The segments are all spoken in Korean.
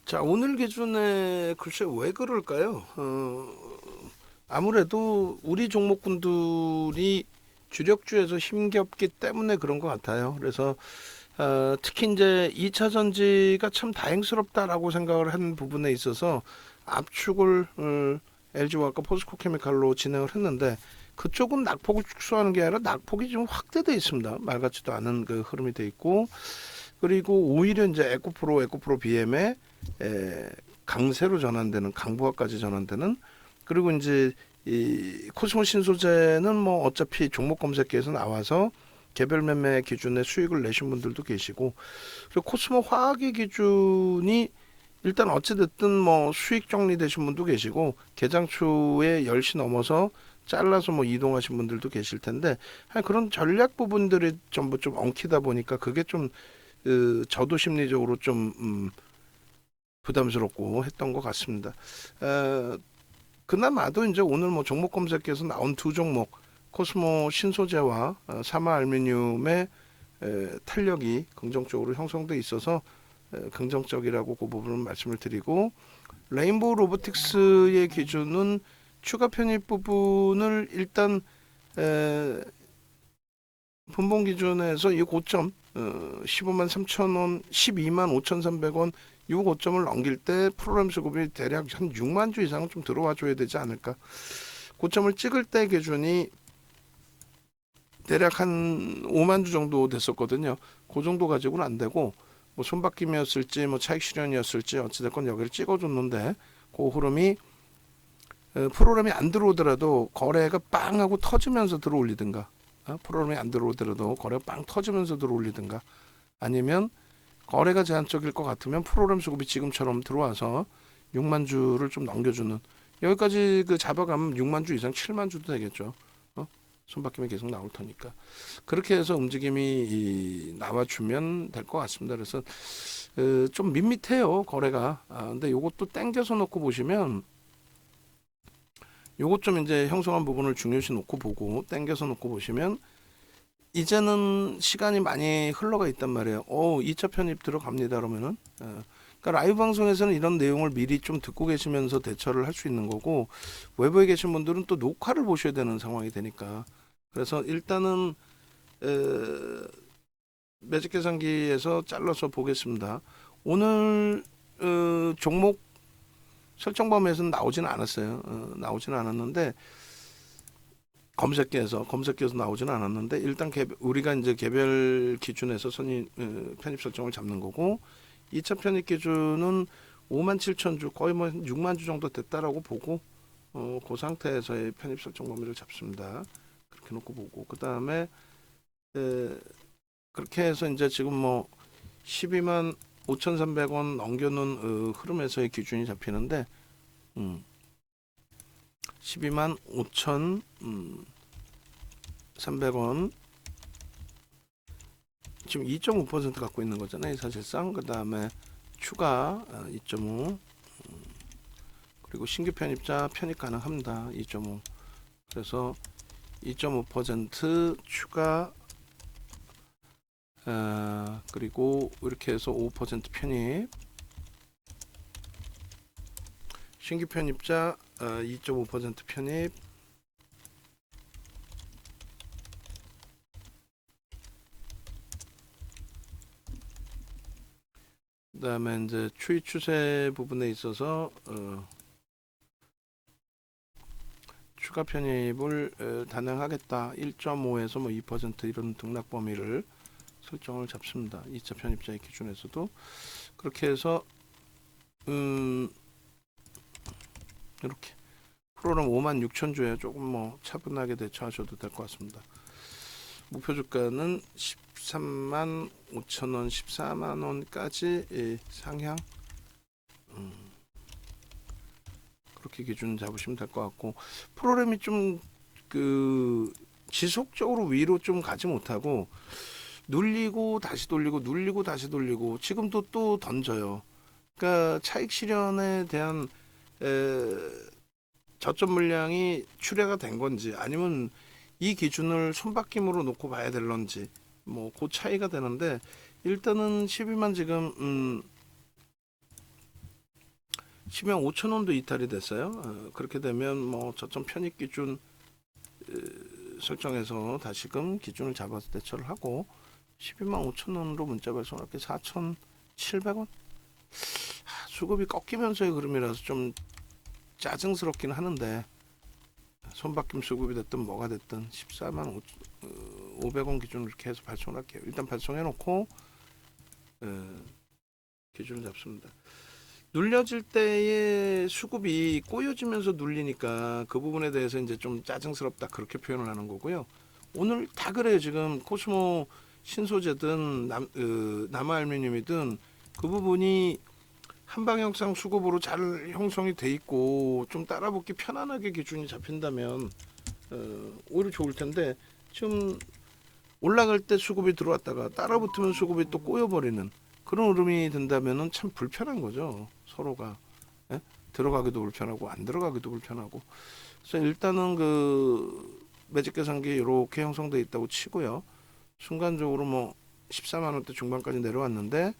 자, 오늘 기준에 글쎄 왜 그럴까요? 아무래도 우리 종목군들이 주력주에서 힘겹기 때문에 그런 것 같아요. 그래서 특히 이제 2차 전지가 참 다행스럽다라고 생각을 한 부분에 있어서 압축을 LG화학과 포스코케미칼로 진행을 했는데 그쪽은 낙폭을 축소하는 게 아니라 낙폭이 좀 확대돼 있습니다. 말 같지도 않은 그 흐름이 돼 있고 그리고 오히려 이제 에코프로 BM에 강세로 전환되는 강부하까지 전환되는 그리고 이제 이 코스모 신소재는 뭐 어차피 종목 검색기에서 나와서 개별 매매 기준에 수익을 내신 분들도 계시고 그리고 코스모 화학의 기준이 일단 어찌됐든 뭐 수익 정리되신 분도 계시고 개장초에 10시 넘어서 잘라서 뭐 이동하신 분들도 계실 텐데 그런 전략 부분들이 전부 좀 엉키다 보니까 그게 좀 저도 심리적으로 좀 부담스럽고 했던 것 같습니다. 그나마도 이제 오늘 뭐 종목 검색에서 나온 두 종목 코스모 신소재와 사마 알루미늄의 탄력이 긍정적으로 형성돼 있어서 긍정적이라고 그 부분을 말씀을 드리고 레인보우 로보틱스의 기준은 추가 편입 부분을 일단 분봉 기준에서 이 고점 15만 3천 원, 12만 5,300원 이 고점을 넘길 때 프로그램 수급이 대략 한 6만 주 이상은 좀 들어와 줘야 되지 않을까. 고점을 찍을 때 기준이 대략 한 5만 주 정도 됐었거든요. 그 정도 가지고는 안 되고 뭐 손바뀜이었을지 뭐 차익 실현이었을지 어찌됐건 여기를 찍어줬는데 그 흐름이 프로그램이 안 들어오더라도 거래가 빵 하고 터지면서 들어올리든가 프로그램이 안 들어오더라도 거래가 빵 터지면서 들어올리든가 아니면 거래가 제한적일 것 같으면 프로그램 수급이 지금처럼 들어와서 6만 주를 좀 넘겨주는 여기까지 그 잡아가면 6만 주 이상 7만 주도 되겠죠. 손바뀜이 계속 나올 테니까 그렇게 해서 움직임이 나와주면 될 것 같습니다. 그래서 좀 밋밋해요 거래가. 근데 요것도 땡겨서 놓고 보시면 요것 좀 이제 형성한 부분을 중요시 놓고 보고 땡겨서 놓고 보시면 이제는 시간이 많이 흘러가 있단 말이에요. 2차 편입 들어갑니다. 그러면은 그러니까 라이브 방송에서는 이런 내용을 미리 좀 듣고 계시면서 대처를 할 수 있는 거고 외부에 계신 분들은 또 녹화를 보셔야 되는 상황이 되니까 그래서 일단은 매직 계산기에서 잘라서 보겠습니다. 오늘 종목 설정 범위에서는 나오지는 않았어요. 나오지는 않았는데 검색기에서 나오지는 않았는데 일단 우리가 이제 개별 기준에서 편입 설정을 잡는 거고 2차 편입 기준은 5만 7천 주 거의 뭐 6만 주 정도 됐다라고 보고 그 상태에서의 편입 설정 범위를 잡습니다. 그렇게 놓고 보고 그 다음에 그렇게 해서 이제 지금 뭐 12만 5,300원 넘겨놓은 흐름에서의 기준이 잡히는데 12만 5,300원 지금 2.5% 갖고 있는 거잖아요 사실상. 그 다음에 추가 2.5 그리고 신규 편입자 편입 가능합니다 2.5 그래서 2.5% 추가 그리고 이렇게 해서 5% 편입 신규 편입자 2.5% 편입 그 다음에 이제 추이 추세 부분에 있어서 추가 편입을 단행하겠다 1.5에서 뭐 2% 이런 등락 범위를 설정을 잡습니다. 2차 편입자의 기준에서도 그렇게 해서 이렇게 프로그램 5만 6천 주에 조금 뭐 차분하게 대처하셔도 될 것 같습니다. 목표 주가는 13만 5천 원, 14만 원까지 상향 그렇게 기준 잡으시면 될 것 같고 프로그램이 좀 그 지속적으로 위로 좀 가지 못하고 눌리고 다시 돌리고 눌리고 다시 돌리고 지금도 또 던져요. 그러니까 차익 실현에 대한 저점 물량이 출회가 된 건지 아니면 이 기준을 손바뀜으로 놓고 봐야 될런지 뭐 그 차이가 되는데 일단은 12만 지금 12만 5천 원도 이탈이 됐어요. 그렇게 되면 뭐 저점 편입 기준 설정해서 다시금 기준을 잡아서 대처를 하고 12만 5천 원으로 문자 발송할게 4,700원. 수급이 꺾이면서의 흐름이라서 좀 짜증스럽긴 하는데 손바뀜 수급이 됐든 뭐가 됐든 14만 500원 기준으로 이렇게 해서 발송을 할게요. 일단 발송해 놓고 기준을 잡습니다. 눌려질 때의 수급이 꼬여지면서 눌리니까 그 부분에 대해서 이제 좀 짜증스럽다 그렇게 표현을 하는 거고요. 오늘 다 그래요. 지금 코스모 신소재든 남아알루미늄이든 그 부분이 한방향성 수급으로 잘 형성이 돼 있고 좀 따라붙기 편안하게 기준이 잡힌다면 오히려 좋을 텐데 지금 올라갈 때 수급이 들어왔다가 따라붙으면 수급이 또 꼬여버리는 그런 흐름이 된다면은 참 불편한 거죠. 서로가. 예? 들어가기도 불편하고 안 들어가기도 불편하고. 그래서 일단은 그 매직 계산기 이렇게 형성되어 있다고 치고요. 순간적으로 뭐 14만 원대 중반까지 내려왔는데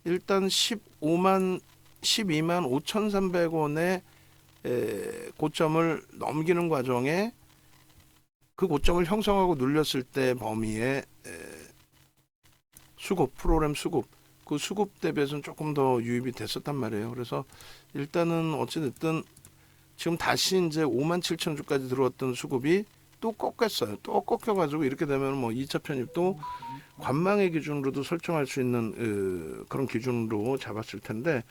일단 12만 5,300원의 고점을 넘기는 과정에 그 고점을 형성하고 눌렸을 때 범위의 수급, 프로그램 수급, 그 수급 대비해서는 조금 더 유입이 됐었단 말이에요. 그래서 일단은 어찌됐든 지금 다시 이제 57,000주까지 들어왔던 수급이 또 꺾였어요. 또 꺾여가지고 이렇게 되면 뭐 2차 편입도 관망의 기준으로도 설정할 수 있는 그런 기준으로 잡았을 텐데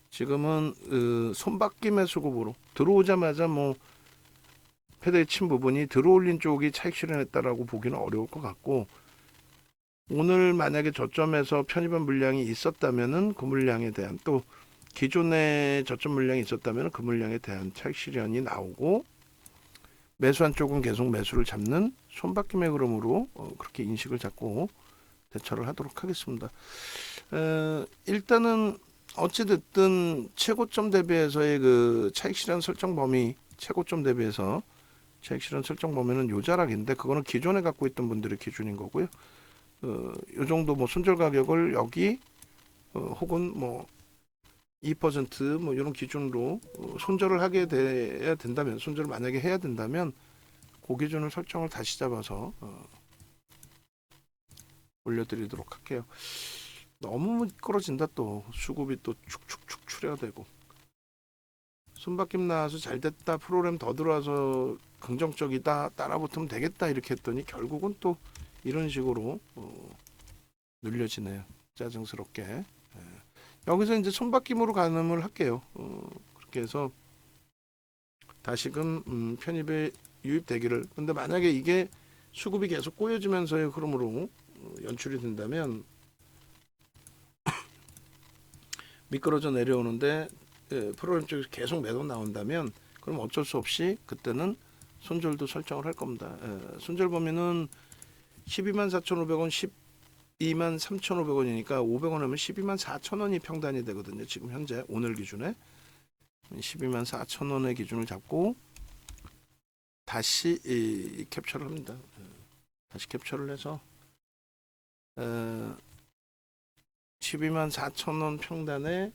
지금은 손바뀜의 수급으로 들어오자마자 뭐 패드에 친 부분이 들어올린 쪽이 차익 실현했다라고 보기는 어려울 것 같고 오늘 만약에 저점에서 편입한 물량이 있었다면은 그 물량에 대한 또 기존에 저점 물량이 있었다면 그 물량에 대한 차익 실현이 나오고 매수한 쪽은 계속 매수를 잡는 손바뀜의 흐름으로 그렇게 인식을 잡고 대처를 하도록 하겠습니다. 일단은 어찌됐든 최고점 대비해서의 그 차익 실현 설정 범위 최고점 대비해서 차익 실현 설정 범위는 요 자락인데 그거는 기존에 갖고 있던 분들의 기준인 거고요. 요 정도 뭐 손절 가격을 여기 혹은 뭐 2%뭐 이런 기준으로 손절을 하게 돼야 된다면 손절을 만약에 해야 된다면 그 기준을 설정을 다시 잡아서 올려드리도록 할게요. 너무 미끄러진다 또 수급이 또 축축축 추려되고 손바뀜 나와서 잘됐다 프로그램 더 들어와서 긍정적이다 따라붙으면 되겠다 이렇게 했더니 결국은 또 이런 식으로 눌려지네요. 짜증스럽게. 여기서 이제 손바뀜으로 가늠을 할게요. 그렇게 해서 다시금 편입에 유입되기를. 근데 만약에 이게 수급이 계속 꼬여지면서의 흐름으로 연출이 된다면 미끄러져 내려오는데 프로그램 쪽에서 계속 매도 나온다면 그럼 어쩔 수 없이 그때는 손절도 설정을 할 겁니다. 손절 범위는 124,500원, 123,500원이니까 500원 하면 124,000원이 평단이 되거든요. 지금 현재 오늘 기준에 124,000원의 기준을 잡고 다시 캡처를 합니다. 다시 캡처를 해서 124,000원 평단에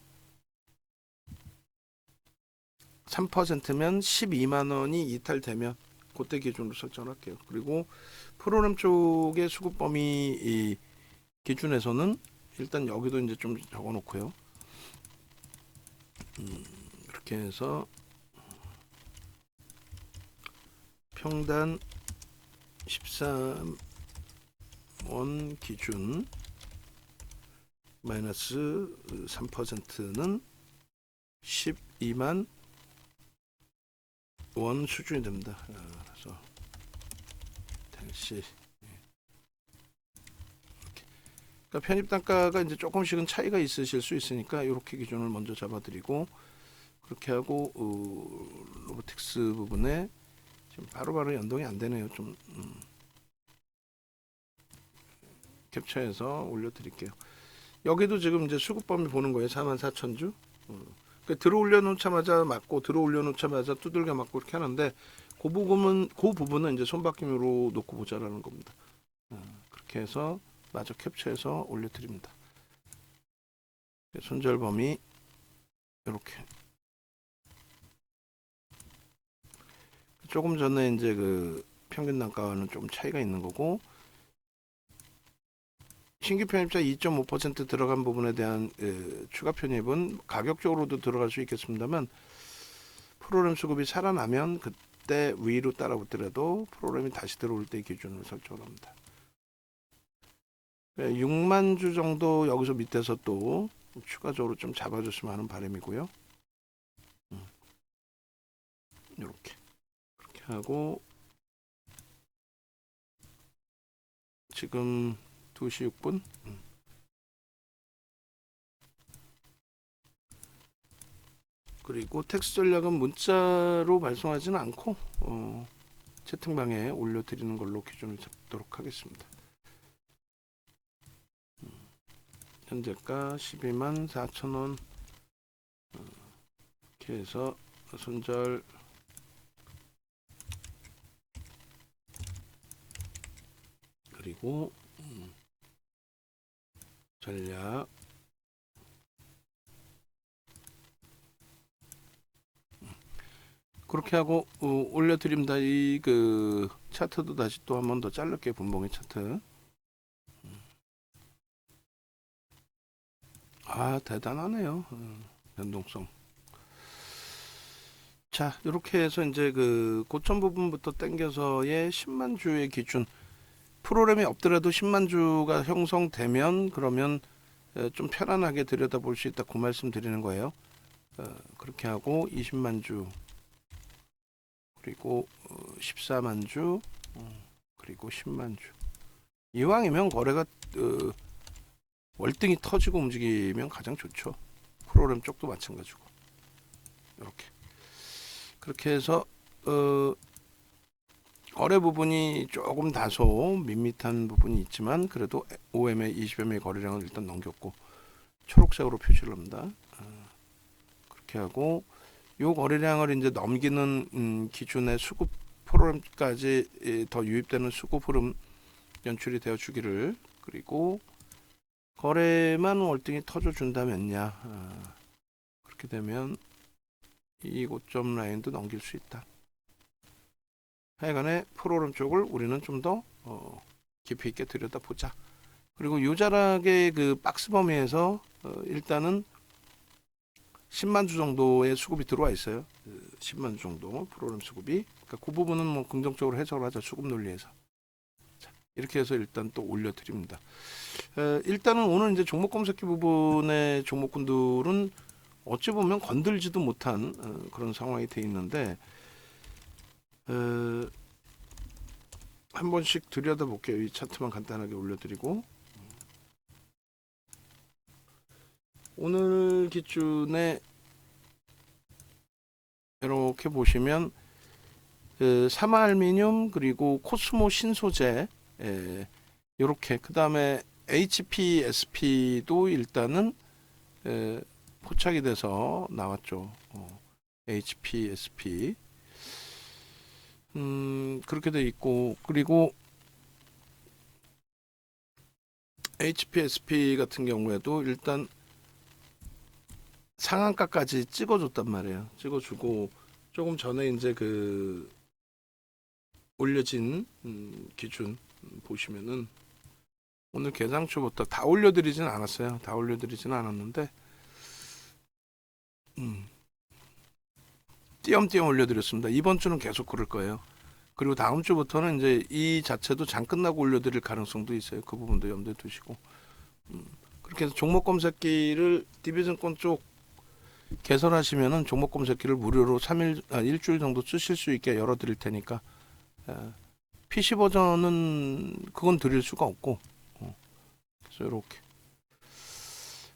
3%면 12만원이 이탈되면 그때 기준으로 설정할게요. 그리고 프로그램 쪽의 수급 범위 기준에서는 일단 여기도 이제 좀 적어 놓고요. 이렇게 해서 평단 13원 기준 마이너스 3%는 12만 원 수준이 됩니다. 그래서 다시 그러니까 편입 단가가 이제 조금씩은 차이가 있으실 수 있으니까 이렇게 기준을 먼저 잡아드리고 그렇게 하고 로보틱스 부분에 지금 바로바로 연동이 안 되네요. 좀 캡처해서 올려드릴게요. 여기도 지금 이제 수급 범위 보는 거예요. 44,000주. 그러니까 들어올려 놓자마자 맞고 들어올려 놓자마자 두들겨 맞고 이렇게 하는데 그 부분은 이제 손바뀜으로 놓고 보자라는 겁니다. 그렇게 해서 마저 캡처해서 올려드립니다. 손절 범위 이렇게 조금 전에 이제 그 평균 단가와는 좀 차이가 있는 거고, 신규 편입자 2.5% 들어간 부분에 대한 추가 편입은 가격적으로도 들어갈 수 있겠습니다만, 프로그램 수급이 살아나면 그때 위로 따라붙더라도 프로그램이 다시 들어올 때 기준으로 설정을 합니다. 6만 주 정도 여기서 밑에서 또 추가적으로 좀 잡아줬으면 하는 바람이고요. 이렇게 그렇게 하고, 지금 2시 6분. 그리고 텍스트 전략은 문자로 발송하지는 않고 채팅방에 올려드리는 걸로 기준을 잡도록 하겠습니다. 현재가 12만 4천원. 이렇게 해서 손절 그리고 전략 그렇게 하고 올려드립니다. 이 그 차트도 다시 또 한 번 더 자를게요. 분봉의 차트. 아, 대단하네요. 변동성. 자, 이렇게 해서 이제 그 고점 부분부터 당겨서의 10만 주의 기준, 프로그램이 없더라도 10만 주가 형성되면 그러면 좀 편안하게 들여다볼 수 있다, 그 말씀 드리는 거예요. 그렇게 하고 20만 주, 그리고 14만 주, 그리고 10만 주. 이왕이면 거래가 월등히 터지고 움직이면 가장 좋죠. 프로그램 쪽도 마찬가지고. 이렇게 그렇게 해서 거래 부분이 조금 다소 밋밋한 부분이 있지만 그래도 OM의 20MA 거래량을 일단 넘겼고 초록색으로 표시를 합니다. 그렇게 하고 요 거래량을 이제 넘기는 기준의 수급 프로그램까지 더 유입되는 수급 흐름 연출이 되어 주기를, 그리고 거래만 월등히 터져 준다면야 그렇게 되면 이 고점 라인도 넘길 수 있다. 하여간에 프로그램 쪽을 우리는 좀 더 깊이 있게 들여다보자. 그리고 요자락의 그 박스 범위에서 일단은 10만 주 정도의 수급이 들어와 있어요. 10만 주 정도 프로그램 수급이. 그러니까 그 부분은 뭐 긍정적으로 해석을 하자, 수급 논리에서. 자, 이렇게 해서 일단 또 올려드립니다. 일단은 오늘 이제 종목 검색기 부분의 종목군들은 어찌 보면 건들지도 못한 그런 상황이 돼 있는데, 한 번씩 들여다볼게요. 이 차트만 간단하게 올려드리고, 오늘 기준에 이렇게 보시면 사마알미늄 그리고 코스모 신소재, 이렇게, 그 다음에 HPSP도 일단은 포착이 돼서 나왔죠. HPSP 그렇게 돼 있고, 그리고 HPSP 같은 경우에도 일단 상한가까지 찍어줬단 말이에요. 찍어주고 조금 전에 이제 그 올려진 기준 보시면은 오늘 개장초부터 다 올려드리진 않았어요. 다 올려드리지는 않았는데 띄엄띄엄 올려드렸습니다. 이번 주는 계속 그럴 거예요. 그리고 다음 주부터는 이제 이 자체도 장 끝나고 올려드릴 가능성도 있어요. 그 부분도 염두에 두시고, 그렇게 해서 종목 검색기를 디비전권 쪽 개설하시면은 종목 검색기를 무료로 1주일 정도 쓰실 수 있게 열어드릴 테니까, PC 버전은 그건 드릴 수가 없고, 그래서 이렇게.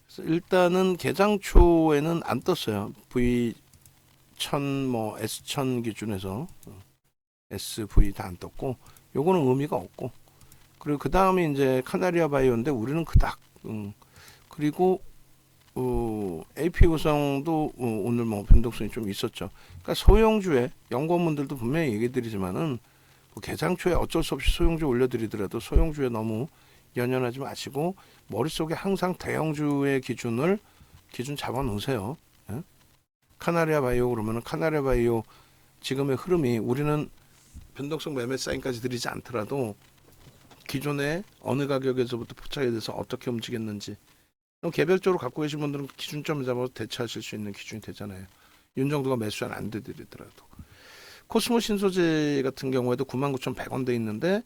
그래서 일단은 개장 초에는 안 떴어요. V1000 뭐 S1000 기준에서 SV 다 안 떴고, 요거는 의미가 없고, 그리고 그 다음에 이제 카나리아 바이오인데 우리는 그닥, 그리고 AP 구성도 오늘 뭐 변동성이 좀 있었죠. 그러니까 소형주에 연구원분들도 분명히 얘기 드리지만은 뭐 개장초에 어쩔 수 없이 소형주 올려드리더라도 소형주에 너무 연연하지 마시고 머릿속에 항상 대형주의 기준 잡아 놓으세요. 예? 카나리아 바이오 그러면은 카나리아 바이오 지금의 흐름이 우리는 변동성 매매 사인까지 드리지 않더라도 기존에 어느 가격에서부터 포착이 돼서 어떻게 움직였는지 그럼 개별적으로 갖고 계신 분들은 기준점을 잡아서 대처하실 수 있는 기준이 되잖아요. 윤정도가 매수한 안 되더라도 코스모 신소재 같은 경우에도 99,100원 돼 있는데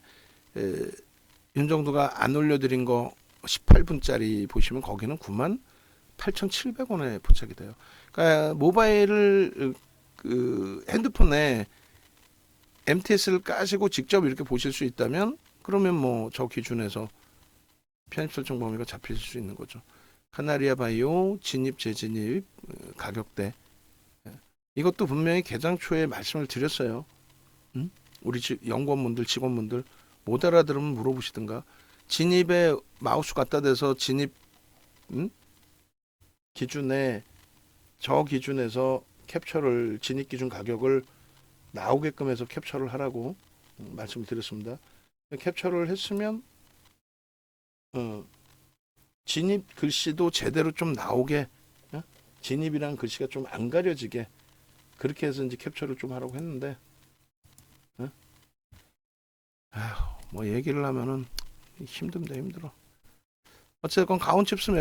윤정도가 안 올려드린 거 18분짜리 보시면 거기는 98,700원에 포착이 돼요. 그러니까 모바일을 핸드폰에 MTS를 까시고 직접 이렇게 보실 수 있다면 그러면 뭐 저 기준에서 편입 설정 범위가 잡힐 수 있는 거죠. 카나리아 바이오 진입 재진입 가격대 이것도 분명히 개장 초에 말씀을 드렸어요. 우리 연구원분들 직원분들 못 알아들으면 물어보시든가 진입에 마우스 갖다 대서 진입 기준에 저 기준에서 캡처를 진입 기준 가격을 나오게끔 해서 캡처를 하라고 말씀을 드렸습니다. 캡처를 했으면 진입 글씨도 제대로 좀 나오게 진입이란 글씨가 좀 안 가려지게 그렇게 해서 이제 캡처를 좀 하라고 했는데 뭐 얘기를 하면은 힘들어. 어쨌건 가온칩스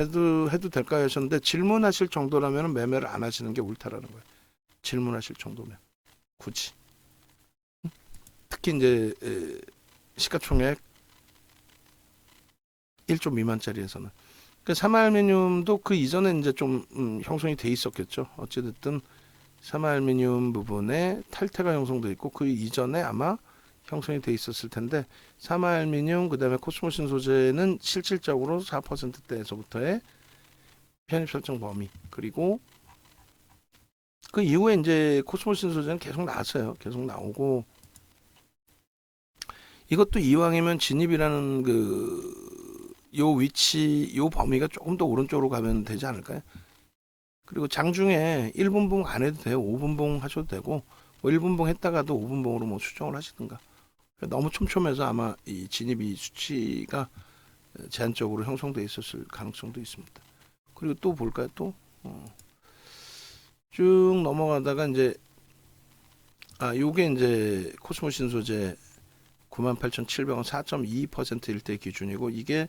해도 될까요 하셨는데 질문하실 정도라면 매매를 안 하시는 게 옳다라는 거예요. 질문하실 정도면 굳이 특히 이제 시가총액 1조 미만짜리에서는 사마알루미늄도 그 이전에 이제 좀 형성이 돼 있었겠죠. 어찌됐든 사마알루미늄 부분에 탈퇴가 형성돼 있고 그 이전에 아마 형성이 돼 있었을 텐데 사마알루미늄 그다음에 코스모신 소재는 실질적으로 4%대에서부터의 편입 설정 범위 그리고 그 이후에 이제 코스모신 소재는 계속 나왔어요. 계속 나오고 이것도 이왕이면 진입이라는 요 위치 요 범위가 조금 더 오른쪽으로 가면 되지 않을까요? 그리고 장중에 1분봉 안 해도 돼요. 5분봉 하셔도 되고 뭐 1분봉 했다가도 5분봉으로 뭐 수정을 하시든가. 너무 촘촘해서 아마 이 진입이 수치가 제한적으로 형성돼 있었을 가능성도 있습니다. 그리고 또 볼까요? 또 쭉 넘어가다가 이제 요게 이제 코스모신 소재 98,700원 4.2% 일대 기준이고 이게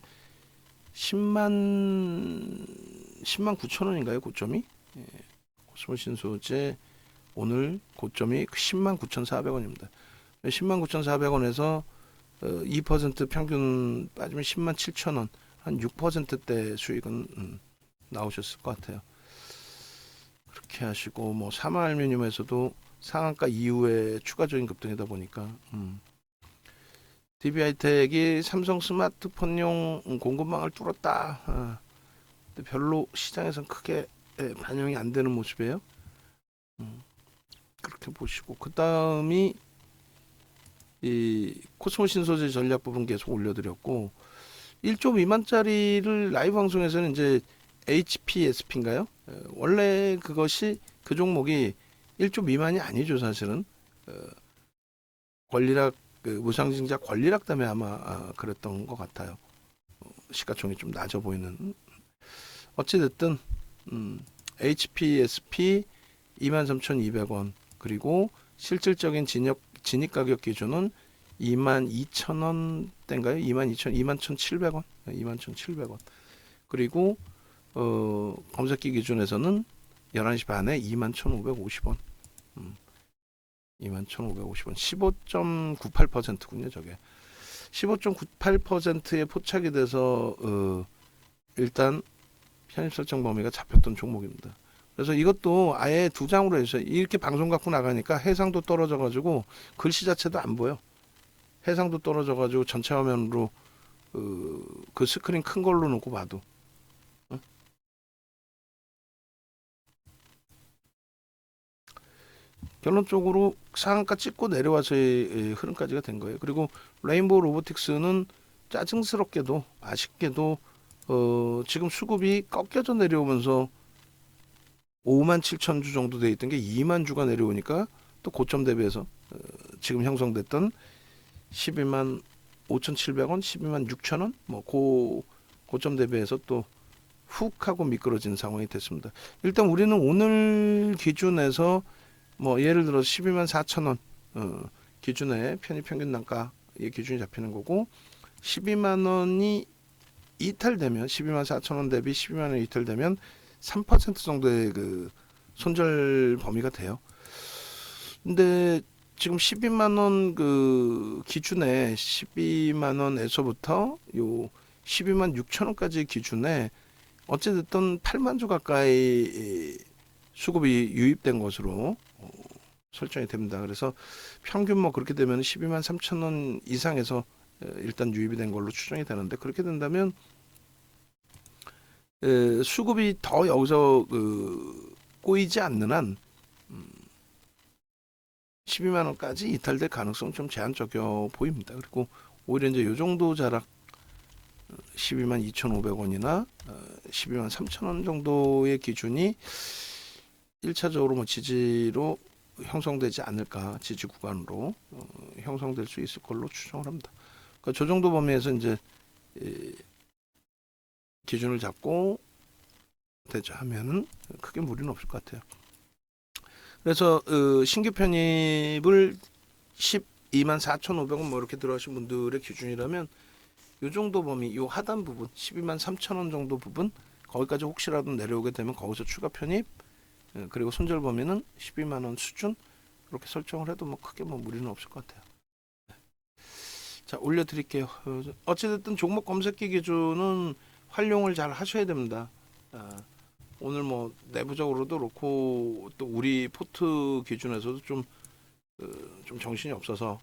10만 9천 원인가요? 고점이? 예. 코스모신 소재 오늘 고점이 10만 9,400원입니다. 10만 9,400원에서 2% 평균 빠지면 10만 7천 원, 한 6%대 수익은 나오셨을 것 같아요. 그렇게 하시고 뭐 사마알루미늄에서도 상한가 이후에 추가적인 급등이다 보니까 DB하이텍이 삼성 스마트폰용 공급망을 뚫었다. 근데 별로 시장에선 크게 반영이 안 되는 모습이에요. 그렇게 보시고 그 다음이 이 코스모 신소재 전략 부분 계속 올려드렸고 1조 미만짜리를 라이브 방송에서는 이제 HPSP인가요? 원래 그것이 그 종목이 1조 미만이 아니죠 사실은. 권리락 무상증자 권리락 때문에 아마 그랬던 것 같아요. 시가총이 좀 낮아 보이는. 어찌됐든 HPSP 23,200원 그리고 실질적인 진입 가격 기준은 22,000원대인가요? 21,700원? 21,700원. 그리고 검색기 기준에서는 11시 반에 21,550원. 21,550원. 15.98%군요, 저게. 15.98%에 포착이 돼서 일단 편입 설정 범위가 잡혔던 종목입니다. 그래서 이것도 아예 두 장으로 해서 이렇게 방송 갖고 나가니까 해상도 떨어져 가지고 글씨 자체도 안 보여. 해상도 떨어져 가지고 전체 화면으로 그 스크린 큰 걸로 놓고 봐도 결론적으로 상한가 찍고 내려와서의 흐름까지가 된 거예요. 그리고 레인보우 로보틱스는 짜증스럽게도 아쉽게도 지금 수급이 꺾여져 내려오면서 5만 7천 주 정도 돼 있던 게 2만 주가 내려오니까 또 고점 대비해서 지금 형성됐던 12만 5,700원, 12만 6천 원, 뭐 고점 대비해서 또 훅 하고 미끄러진 상황이 됐습니다. 일단 우리는 오늘 기준에서 뭐 예를 들어 12만 4천 원 기준에 편입 평균 단가의 기준이 잡히는 거고 12만 원이 이탈되면 12만 4천 원 대비 12만 원 이탈되면 3% 정도의 그 손절 범위가 돼요. 근데 지금 12만 원 그 기준에 12만 원에서부터 요 12만 6천 원까지 기준에 어찌됐든 8만 주 가까이 수급이 유입된 것으로 설정이 됩니다. 그래서 평균 뭐 그렇게 되면 12만 3천 원 이상에서 일단 유입이 된 걸로 추정이 되는데 그렇게 된다면 수급이 더 여기서 꼬이지 않는 한 12만 원까지 이탈될 가능성 좀 제한적이어 보입니다. 그리고 오히려 이제 요 정도 자락 12만 2,500원이나 12만 3천 원 정도의 기준이 1차적으로 뭐 지지로 형성되지 않을까, 지지 구간으로 형성될 수 있을 걸로 추정을 합니다. 그러니까 저 정도 범위에서 이제 기준을 잡고 대처하면은 크게 무리는 없을 것 같아요. 그래서 신규 편입을 12만 4,500원 뭐 이렇게 들어가신 분들의 기준이라면 요 정도 범위, 요 하단 부분 12만 3천 원 정도 부분 거기까지 혹시라도 내려오게 되면 거기서 추가 편입 그리고 손절 범위는 12만 원 수준 그렇게 설정을 해도 뭐 크게 뭐 무리는 없을 것 같아요. 자, 올려드릴게요. 어찌됐든 종목 검색기 기준은 활용을 잘 하셔야 됩니다. 오늘 뭐 내부적으로도 그렇고 또 우리 포트 기준에서도 좀 정신이 없어서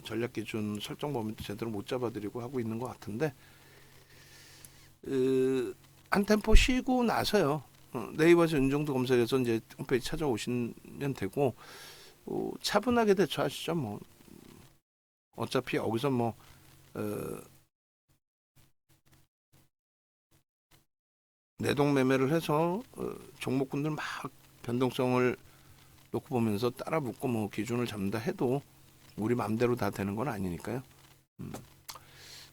전략 기준 설정 범위도 제대로 못 잡아드리고 하고 있는 것 같은데 한 템포 쉬고 나서요. 네이버에서 윤정도 검색해서 이제 홈페이지 찾아오시면 되고 차분하게 대처하시죠. 뭐 어차피 여기서 뭐 내동 매매를 해서 종목군들 막 변동성을 놓고 보면서 따라 붙고 뭐 기준을 잡는다 해도 우리 마음대로 다 되는 건 아니니까요.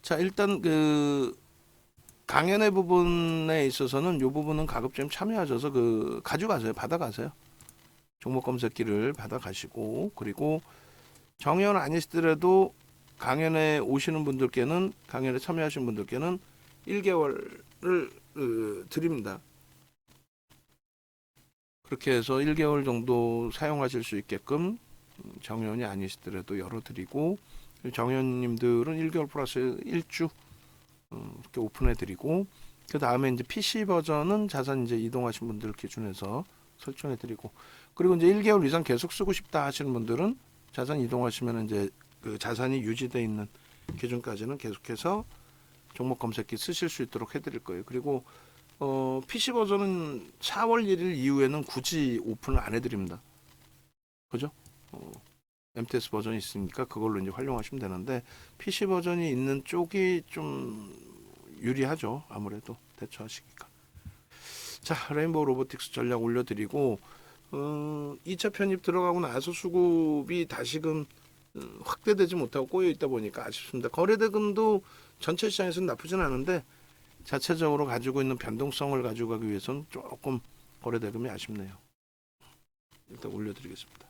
자, 일단 그 강연의 부분에 있어서는 이 부분은 가급적 참여하셔서 가져가세요. 받아가세요. 종목 검색기를 받아가시고 그리고 정연 아니시더라도 강연에 오시는 분들께는 강연에 참여하신 분들께는 1개월을 드립니다. 그렇게 해서 1개월 정도 사용하실 수 있게끔 정연이 아니시더라도 열어드리고 정연님들은 1개월 플러스 1주 이렇게 오픈해드리고 그 다음에 이제 PC 버전은 자산 이제 이동하신 분들 기준에서 설정해드리고 그리고 이제 1개월 이상 계속 쓰고 싶다 하시는 분들은 자산 이동하시면 이제 그 자산이 유지되어 있는 기준까지는 계속해서 종목 검색기 쓰실 수 있도록 해드릴 거예요. 그리고 PC 버전은 4월 1일 이후에는 굳이 오픈을 안 해드립니다. 그죠? MTS 버전이 있으니까 그걸로 이제 활용하시면 되는데 PC 버전이 있는 쪽이 좀 유리하죠. 아무래도 대처하시기가. 자, 레인보우 로보틱스 전략 올려드리고 2차 편입 들어가고 나서 수급이 다시금 확대되지 못하고 꼬여 있다 보니까 아쉽습니다. 거래대금도 전체 시장에서는 나쁘진 않은데 자체적으로 가지고 있는 변동성을 가지고 가기 위해서는 조금 거래대금이 아쉽네요. 일단 올려드리겠습니다.